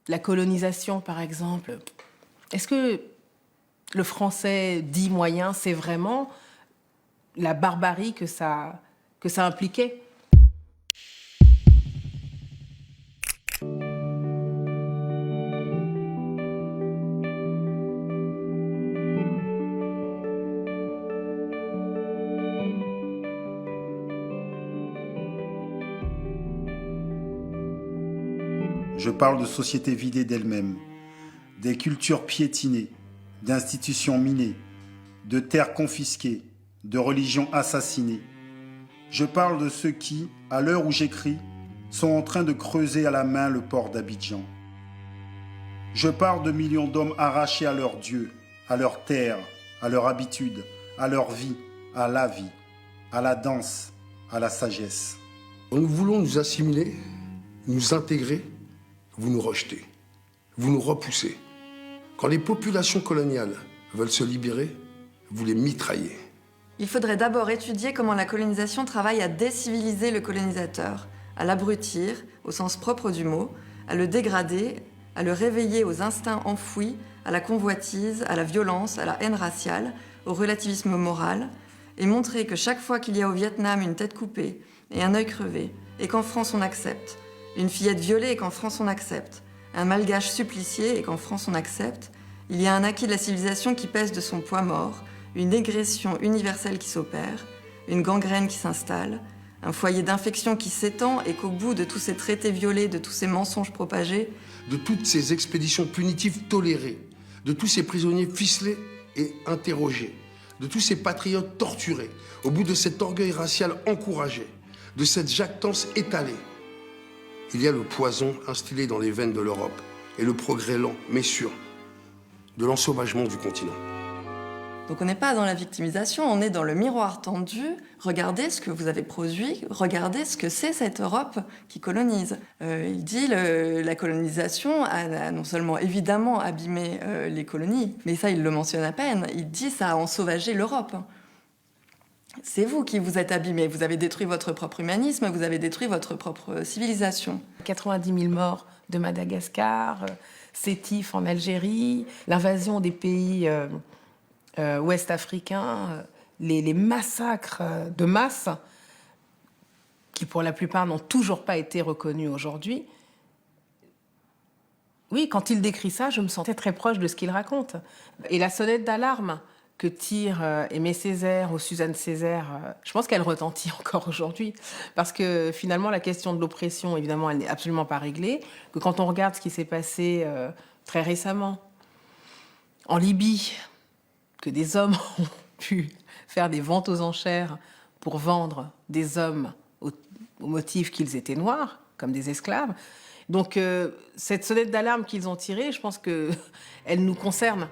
La colonisation, par exemple. Est-ce que le français dit moyen, c'est vraiment la barbarie que ça impliquait? Je parle de sociétés vidées d'elles-mêmes, des cultures piétinées, d'institutions minées, de terres confisquées, de religions assassinées. Je parle de ceux qui, à l'heure où j'écris, sont en train de creuser à la main le port d'Abidjan. Je parle de millions d'hommes arrachés à leur Dieu, à leur terre, à leur habitude, à leur vie, à la vie, à la danse, à la sagesse. Quand nous voulons nous assimiler, nous intégrer, vous nous rejetez, vous nous repoussez. Quand les populations coloniales veulent se libérer, vous les mitraillez. Il faudrait d'abord étudier comment la colonisation travaille à déciviliser le colonisateur, à l'abrutir, au sens propre du mot, à le dégrader, à le réveiller aux instincts enfouis, à la convoitise, à la violence, à la haine raciale, au relativisme moral, et montrer que chaque fois qu'il y a au Vietnam une tête coupée et un œil crevé, et qu'en France on accepte, une fillette violée et qu'en France on accepte, un malgache supplicié et qu'en France on accepte, il y a un acquis de la civilisation qui pèse de son poids mort, une régression universelle qui s'opère, une gangrène qui s'installe, un foyer d'infection qui s'étend et qu'au bout de tous ces traités violés, de tous ces mensonges propagés, de toutes ces expéditions punitives tolérées, de tous ces prisonniers ficelés et interrogés, de tous ces patriotes torturés, au bout de cet orgueil racial encouragé, de cette jactance étalée, il y a le poison instillé dans les veines de l'Europe et le progrès lent, mais sûr, de l'ensauvagement du continent. Donc on n'est pas dans la victimisation, on est dans le miroir tendu. Regardez ce que vous avez produit, regardez ce que c'est cette Europe qui colonise. Il dit la colonisation a non seulement évidemment abîmé les colonies, mais ça il le mentionne à peine, il dit ça a ensauvagé l'Europe. C'est vous qui vous êtes abîmés, vous avez détruit votre propre humanisme, vous avez détruit votre propre civilisation. 90 000 morts de Madagascar, Sétif en Algérie, l'invasion des pays ouest-africains, les massacres de masse, qui pour la plupart n'ont toujours pas été reconnus aujourd'hui. Oui, quand il décrit ça, je me sentais très proche de ce qu'il raconte. Et la sonnette d'alarme que tire Aimé Césaire ou Suzanne Césaire, je pense qu'elle retentit encore aujourd'hui. Parce que finalement, la question de l'oppression, évidemment, elle n'est absolument pas réglée. Que quand on regarde ce qui s'est passé très récemment en Libye, que des hommes ont pu faire des ventes aux enchères pour vendre des hommes au motif qu'ils étaient noirs, comme des esclaves. Donc cette sonnette d'alarme qu'ils ont tirée, je pense qu'elle nous concerne.